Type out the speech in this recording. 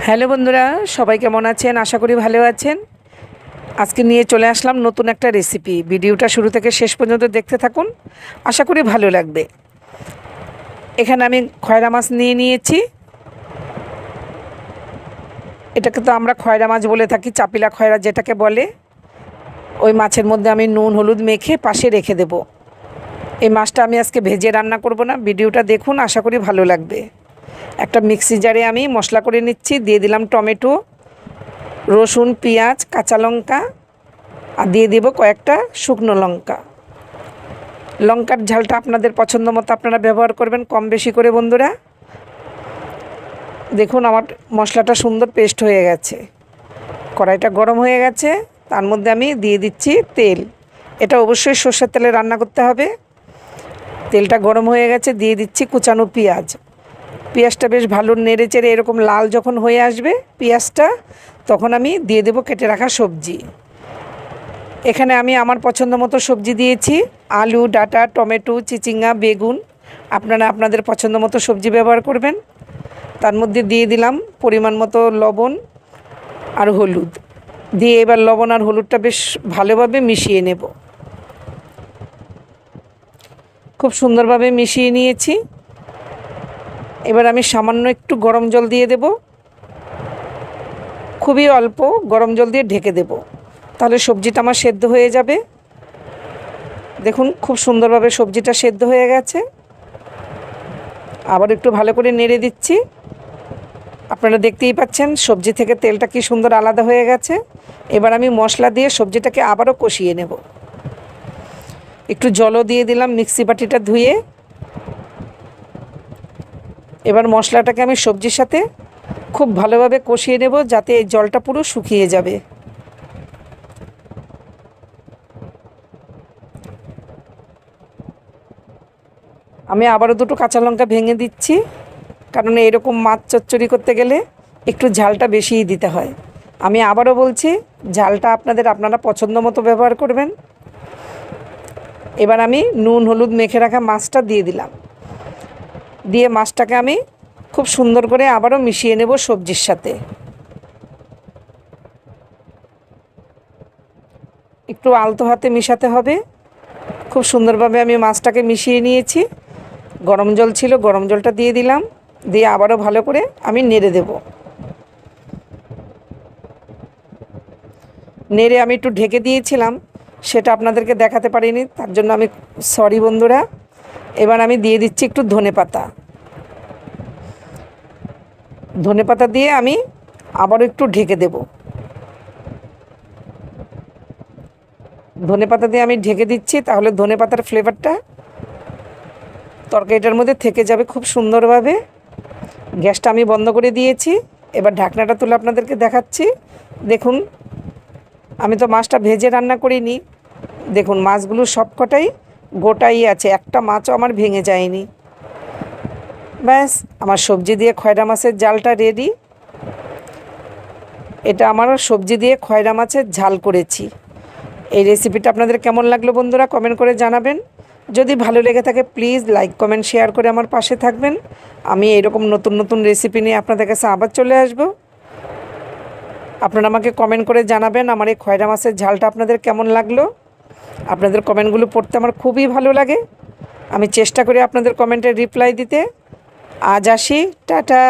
Hello বন্ধুরা, সবাই কেমন আছেন? আশা করি ভালো আছেন। আজকে নিয়ে চলে আসলাম নতুন একটা রেসিপি। ভিডিওটা শুরু থেকে শেষ পর্যন্ত দেখতে থাকুন, আশা করি ভালো লাগবে। এখানে আমি খয়রা মাছ নিয়ে নিয়েছি। এটাকে তো আমরা খয়রা মাছ বলে থাকি, চাপিলা খয়রা যেটাকে বলে। ওই মাছের মধ্যে আমি নুন হলুদ মেখে পাশে রেখে দেব। এই মাছটা আমি আজকে ভেজে রান্না করব না, ভিডিওটা দেখুন, আশা করি ভালো লাগবে। একটা মিক্সি জারে আমি মশলা করে নিচ্ছি। দিয়ে দিলাম টমেটো, রসুন, পেঁয়াজ, কাঁচা লঙ্কা, আর দিয়ে দেব কয়েকটা শুকনো লঙ্কা। লঙ্কার ঝালটা আপনাদের পছন্দ মতো আপনারা ব্যবহার করবেন, কম বেশি করে বন্ধুরা। দেখুন আমার মশলাটা সুন্দর পেস্ট হয়ে গেছে। কড়াইটা গরম হয়ে গেছে, তার মধ্যে আমি দিয়ে দিচ্ছি তেল। এটা অবশ্যই সর্ষের তেলে রান্না করতে হবে। তেলটা গরম হয়ে গেছে, দিয়ে দিচ্ছি কুচানো পেঁয়াজ। পেঁয়াজটা বেশ ভালো নেড়ে চেড়ে এরকম লাল যখন হয়ে আসবে পেঁয়াজটা, তখন আমি দিয়ে দেব কেটে রাখা সবজি। এখানে আমি আমার পছন্দ মতো সবজি দিয়েছি। আলু, ডাঁটা, টমেটো, চিচিঙ্গা, বেগুন। আপনারা আপনাদের পছন্দ মতো সবজি ব্যবহার করবেন। তার মধ্যে দিয়ে দিলাম পরিমাণ মতো লবণ আর হলুদ। দিয়ে এবার লবণ আর হলুদটা বেশ ভালোভাবে মিশিয়ে নেব। খুব সুন্দরভাবে মিশিয়ে নিয়েছি। এবার আমি সামান্য একটু গরম জল দিয়ে দেব, খুবই অল্প গরম জল দিয়ে ঢেকে দেব, তাহলে সবজিটা আমার সেদ্ধ হয়ে যাবে। দেখুন খুব সুন্দরভাবে সবজিটা সেদ্ধ হয়ে গেছে। আবার একটু ভালো করে নেড়ে দিচ্ছি। আপনারা দেখতেই পাচ্ছেন সবজি থেকে তেলটা কি সুন্দর আলাদা হয়ে গেছে। এবার আমি মশলা দিয়ে সবজিটাকে আবারও কষিয়ে নেব। একটু জলও দিয়ে দিলাম মিক্সি বাটিটা ধুয়ে। এবার মশলাটাকে আমি সবজির সাথে খুব ভালোভাবে কষিয়ে নেব, যাতে এই জলটা পুরো শুকিয়ে যাবে। আমি আবারও দুটো কাঁচা লঙ্কা ভেঙে দিচ্ছি, কারণ এরকম মাছ চচ্চড়ি করতে গেলে একটু ঝালটা বেশিই দিতে হয়। আমি আবারও বলছি, ঝালটা আপনারা পছন্দ মতো ব্যবহার করবেন। এবার আমি নুন হলুদ মেখে রাখা মাছটা দিয়ে দিলাম। দিয়ে মাছটাকে আমি খুব সুন্দর করে আবারও মিশিয়ে নেব সবজির সাথে। একটু আলতো হাতে মিশাতে হবে। খুব সুন্দরভাবে আমি মাছটাকে মিশিয়ে নিয়েছি। গরম জল ছিল, গরম জলটা দিয়ে দিলাম। দিয়ে আবারও ভালো করে আমি নেড়ে দেব। নেড়ে আমি একটু ঢেকে দিয়েছিলাম, সেটা আপনাদেরকে দেখাতে পারিনি, তার জন্য আমি সরি বন্ধুরা। এবার আমি দিয়ে দিচ্ছি একটু ধনেপাতা। ধনেপাতা দিয়ে আমি আবারও একটু ঢেকে দেব। ধনেপাতা দিয়ে আমি ঢেকে দিচ্ছি, তাহলে ধনেপাতার ফ্লেভারটা তরকারিটার মধ্যে থেকে যাবে খুব সুন্দরভাবে। গ্যাসটা আমি বন্ধ করে দিয়েছি। এবার ঢাকনাটা তুলে আপনাদেরকে দেখাচ্ছি। দেখুন আমি তো মাছটা ভেজে রান্না করিনি। দেখুন মাছগুলো সবকটাই গোটাই আছে, একটা মাছও আমার ভেঙে যায়নি। ব্যাস আমার সবজি দিয়ে খয়রা মাছের ঝালটা রেডি। এটা আমার সবজি দিয়ে খয়রা মাছের ঝাল করেছি। এই রেসিপিটা আপনাদের কেমন লাগলো বন্ধুরা, কমেন্ট করে জানাবেন। যদি ভালো লেগে থাকে প্লিজ লাইক কমেন্ট শেয়ার করে আমার পাশে থাকবেন। আমি এরকম নতুন নতুন রেসিপি নিয়ে আপনাদের কাছে আবার চলে আসব। আপনারা আমাকে কমেন্ট করে জানাবেন আমার এই খয়রা মাছের ঝালটা আপনাদের কেমন লাগলো। আপনাদের কমেন্টগুলো পড়তে আমার খুবই ভালো লাগে। আমি চেষ্টা করি আপনাদের কমেন্টের রিপ্লাই দিতে। আজ আসি, টাটা।